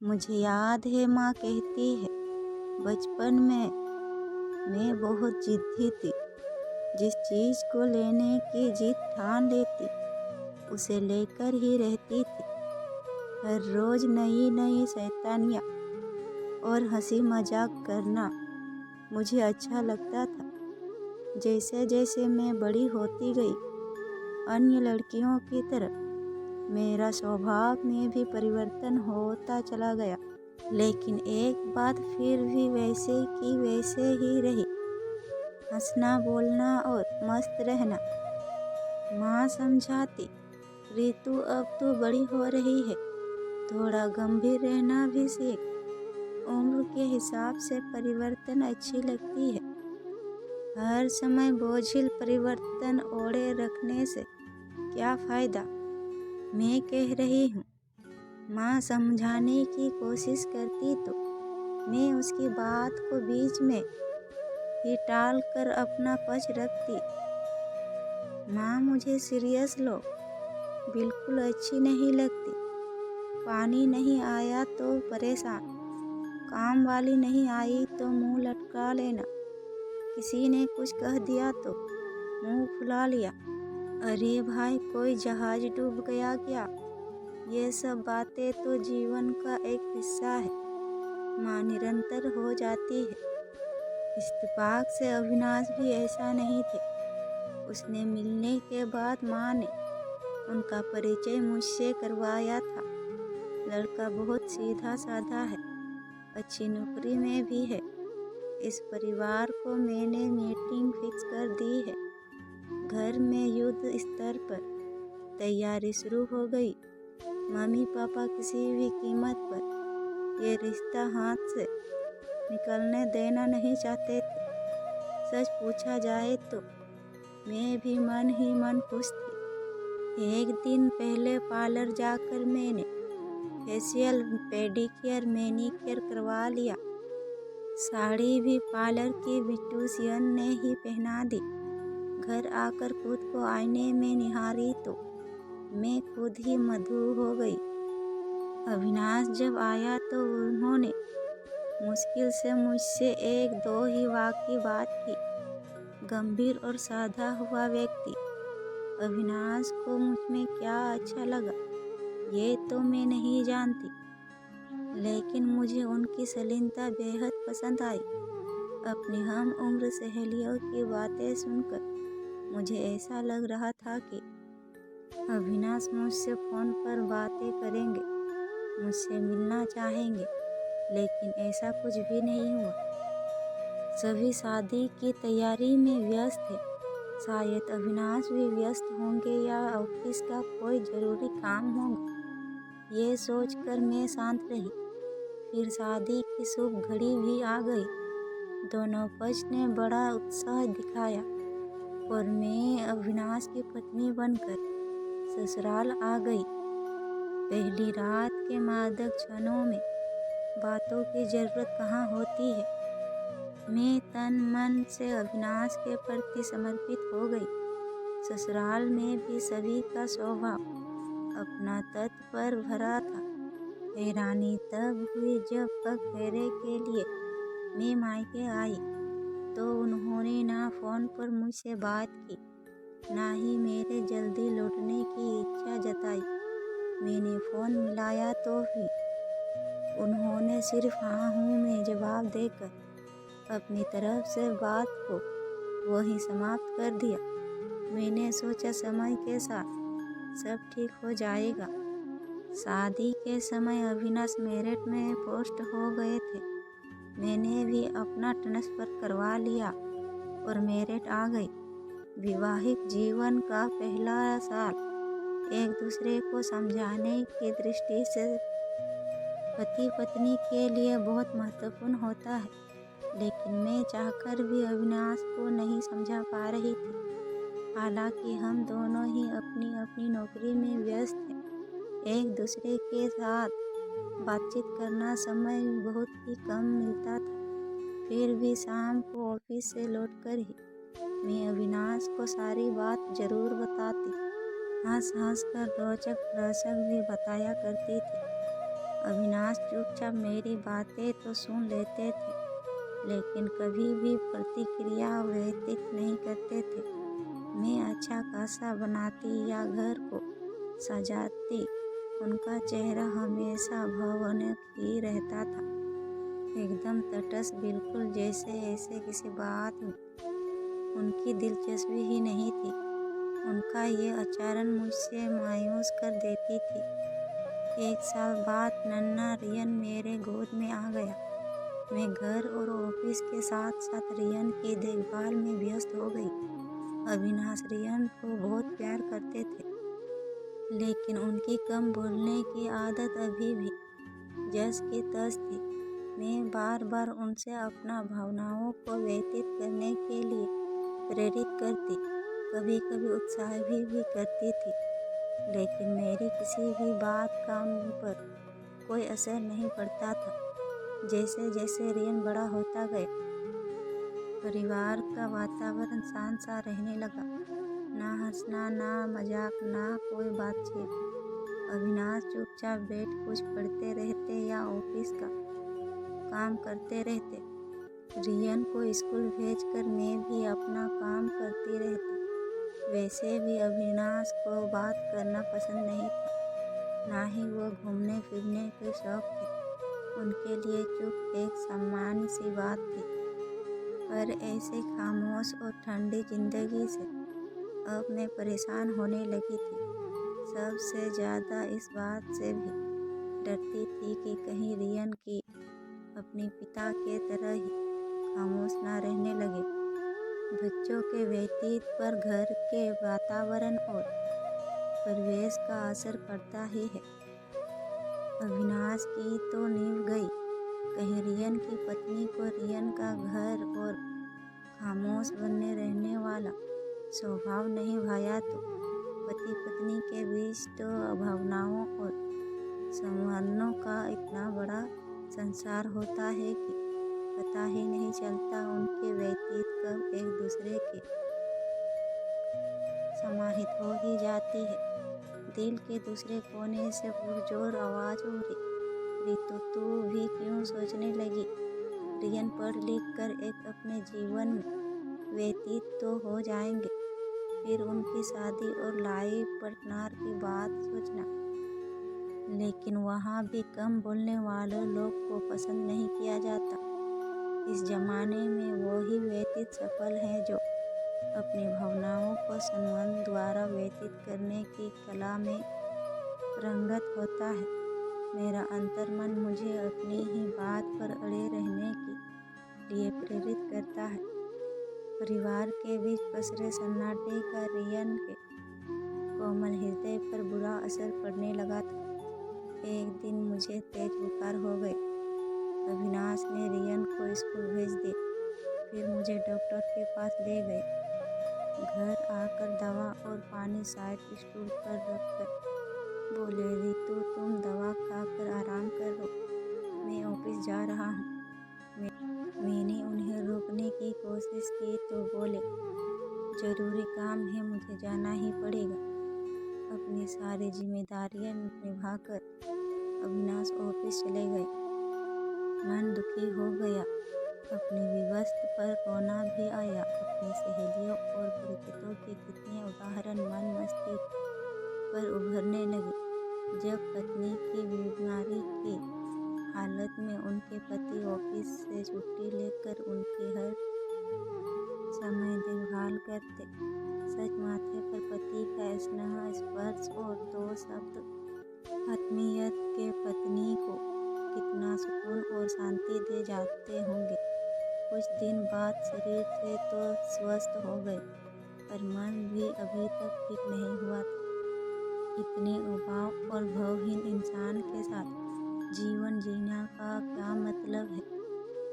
मुझे याद है माँ कहती है, बचपन में मैं बहुत जिद्दी थी। जिस चीज़ को लेने की जिद ठान लेती उसे लेकर ही रहती थी। हर रोज़ नई नई शैतानियाँ और हंसी मजाक करना मुझे अच्छा लगता था। जैसे जैसे मैं बड़ी होती गई, अन्य लड़कियों की तरह मेरा स्वभाव में भी परिवर्तन होता चला गया, लेकिन एक बात फिर भी वैसे की वैसे ही रही, हंसना, बोलना और मस्त रहना। माँ समझाती, रितु अब तो बड़ी हो रही है, थोड़ा गंभीर रहना भी सीख। उम्र के हिसाब से परिवर्तन अच्छी लगती है, हर समय बोझिल परिवर्तन ओढ़े रखने से क्या फ़ायदा। मैं कह रही हूँ। माँ समझाने की कोशिश करती तो मैं उसकी बात को बीच में ही टाल कर अपना पक्ष रखती। माँ मुझे सीरियस लो बिल्कुल अच्छी नहीं लगती। पानी नहीं आया तो परेशान, काम वाली नहीं आई तो मुंह लटका लेना, किसी ने कुछ कह दिया तो मुंह फुला लिया। अरे भाई, कोई जहाज डूब गया क्या? ये सब बातें तो जीवन का एक हिस्सा है। माँ निरंतर हो जाती है। इत्तेफाक से अविनाश भी ऐसा नहीं थे। उसने मिलने के बाद माँ ने उनका परिचय मुझसे करवाया था। लड़का बहुत सीधा साधा है, अच्छी नौकरी में भी है। इस परिवार को मैंने मीटिंग फिक्स कर दी है। घर में युद्ध स्तर पर तैयारी शुरू हो गई। मम्मी पापा किसी भी कीमत पर ये रिश्ता हाथ से निकलने देना नहीं चाहते थे। सच पूछा जाए तो मैं भी मन ही मन खुश थी। एक दिन पहले पार्लर जाकर मैंने फेशियल, पेडिक्योर, मैनिक्योर करवा लिया। साड़ी भी पार्लर की ब्यूटिशियन ने ही पहना दी। घर आकर खुद को आईने में निहारी तो मैं खुद ही मधु हो गई। अविनाश जब आया तो उन्होंने मुश्किल से मुझसे एक दो ही वाक्य की बात की। गंभीर और साधा हुआ व्यक्ति। अविनाश को मुझ में क्या अच्छा लगा ये तो मैं नहीं जानती, लेकिन मुझे उनकी शालीनता बेहद पसंद आई। अपनी हम उम्र सहेलियों की बातें सुनकर मुझे ऐसा लग रहा था कि अविनाश मुझसे फ़ोन पर बातें करेंगे, मुझसे मिलना चाहेंगे, लेकिन ऐसा कुछ भी नहीं हुआ। सभी शादी की तैयारी में व्यस्त थे। शायद अविनाश भी व्यस्त होंगे या ऑफिस का कोई ज़रूरी काम होगा। ये सोचकर मैं शांत रही। फिर शादी की शुभ घड़ी भी आ गई। दोनों पक्ष ने बड़ा उत्साह दिखाया और मैं अविनाश की पत्नी बनकर ससुराल आ गई। पहली रात के मादक क्षणों में बातों की ज़रूरत कहाँ होती है। मैं तन मन से अविनाश के प्रति समर्पित हो गई। ससुराल में भी सभी का स्वभाव अपना तत्व पर भरा था। हैरानी तब हुई जब पगफेरे के लिए मैं मायके आई तो उन्होंने ना फ़ोन पर मुझसे बात की, ना ही मेरे जल्दी लौटने की इच्छा जताई। मैंने फ़ोन मिलाया तो भी उन्होंने सिर्फ हाँ हूँ में जवाब देकर अपनी तरफ से बात को वहीं समाप्त कर दिया। मैंने सोचा समय के साथ सब ठीक हो जाएगा। शादी के समय अविनाश मेरठ में पोस्ट हो गए थे। मैंने भी अपना ट्रांसफ़र करवा लिया और मेरठ आ गई। वैवाहिक जीवन का पहला साल एक दूसरे को समझाने की दृष्टि से पति पत्नी के लिए बहुत महत्वपूर्ण होता है, लेकिन मैं चाहकर भी अविनाश को नहीं समझा पा रही थी। हालांकि हम दोनों ही अपनी अपनी नौकरी में व्यस्त थे। एक दूसरे के साथ बातचीत करना समय बहुत ही कम मिलता था। फिर भी शाम को ऑफिस से लौटकर ही मैं अविनाश को सारी बात जरूर बताती। हंस हंस कर रोचक प्रसंग भी बताया करती थी। अविनाश चुपचाप मेरी बातें तो सुन लेते थे, लेकिन कभी भी प्रतिक्रिया व्यतीत नहीं करते थे। मैं अच्छा खासा बनाती या घर को सजाती, उनका चेहरा हमेशा भावुक ही रहता था, एकदम तटस्थ, बिल्कुल जैसे ऐसे किसी बात में उनकी दिलचस्पी ही नहीं थी। उनका ये आचरण मुझसे मायूस कर देती थी। 1 साल बाद नन्हा रियन मेरे गोद में आ गया। मैं घर और ऑफिस के साथ साथ रियन की देखभाल में व्यस्त हो गई। अविनाश रियन को बहुत प्यार करते थे, लेकिन उनकी कम बोलने की आदत अभी भी जस की तस थी। मैं बार बार उनसे अपना भावनाओं को व्यतीत करने के लिए प्रेरित करती, कभी कभी उत्साह भी करती थी, लेकिन मेरी किसी भी बात का उन पर कोई असर नहीं पड़ता था। जैसे जैसे रियन बड़ा होता गया, परिवार का वातावरण शांत सा रहने लगा। ना हंसना, ना मजाक, ना कोई बातचीत। अविनाश चुपचाप बैठ कुछ पढ़ते रहते या ऑफिस का काम करते रहते। रियन को स्कूल भेजकर मैं भी अपना काम करती रहती। वैसे भी अविनाश को बात करना पसंद नहीं था, ना ही वो घूमने फिरने के शौक थे। उनके लिए चुप एक सामान्य सी बात थी। पर ऐसे खामोश और ठंडी जिंदगी से अब मैं परेशान होने लगी थी। सबसे ज़्यादा इस बात से भी डरती थी कि कहीं रियन की अपने पिता के तरह ही खामोश ना रहने लगे। बच्चों के व्यतीत पर घर के वातावरण और परिवेश का असर पड़ता ही है। अविनाश की तो नींव गई, कहीं रियन की पत्नी को रियन का घर और खामोश बने रहने वाला स्वभाव नहीं भाया तो। पति पत्नी के बीच तो भावनाओं और संबंधों का इतना बड़ा संसार होता है कि पता ही नहीं चलता उनके व्यतीत कब एक दूसरे के समाहित हो ही जाती है। दिल के दूसरे कोने से पुरजोर आवाज हो रही, रितु तू भी क्यों सोचने लगी? रियन पढ़ लिख कर एक अपने जीवन में व्यतीत तो हो जाएंगे, फिर उनकी शादी और लाइफ पार्टनर की बात सोचना। लेकिन वहाँ भी कम बोलने वाले लोग को पसंद नहीं किया जाता। इस जमाने में वो ही व्यतीत सफल हैं जो अपनी भावनाओं को संबंध द्वारा व्यतीत करने की कला में रंगत होता है। मेरा अंतर्मन मुझे अपनी ही बात पर अड़े रहने के लिए प्रेरित करता है। परिवार के बीच पसरे सन्नाटे का रियन के कोमल हृदय पर बुरा असर पड़ने लगा था। एक दिन मुझे तेज बुखार हो गई। अविनाश ने रियन को स्कूल भेज दिया, फिर मुझे डॉक्टर के पास ले गए। घर आकर दवा और पानी साइड स्टूल पर रखकर बोले, रितु तुम दवा खाकर आराम करो, मैं ऑफिस जा रहा हूँ। मैंने उन्हें रोकने की कोशिश की तो बोले, जरूरी काम है, मुझे जाना ही पड़ेगा। अपनी सारी जिम्मेदारियां निभाकर अविनाश ऑफिस चले गए। मन दुखी हो गया, अपनी विवश पर रोना भी आया। अपनी सहेलियों और परिचितों के कितने उदाहरण मन मस्तिष्क पर उभरने लगे। जब पत्नी की बीमारी की हालत में उनके पति ऑफिस से छुट्टी लेकर उनकी हर समय देखभाल करते, सच माथे पर पति का स्नेह स्पर्श और 2 शब्द आत्मीयत के पत्नी को कितना सुकून और शांति दे जाते होंगे। कुछ दिन बाद शरीर से तो स्वस्थ हो गए, पर मन भी अभी तक ठीक नहीं हुआ था। इतने उबाऊ और भावहीन इंसान के साथ जीवन जीना का क्या मतलब है?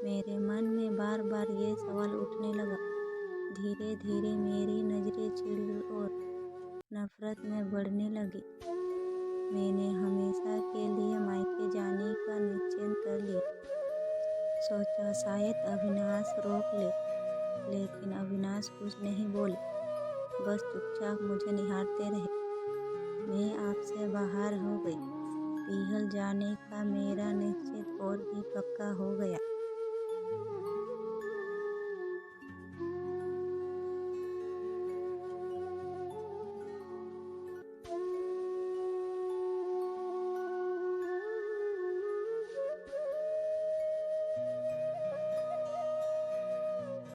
मेरे मन में बार बार ये सवाल उठने लगा। धीरे धीरे मेरी नजरें चिढ़ और नफरत में बढ़ने लगी। मैंने हमेशा के लिए मायके जाने का निश्चय कर लिया। सोचा शायद अविनाश रोक ले, लेकिन अविनाश कुछ नहीं बोले, बस चुपचाप मुझे निहारते रहे। मैं आपसे बाहर हो गई, पीहल जाने का मेरा निश्चय और भी पक्का हो गया।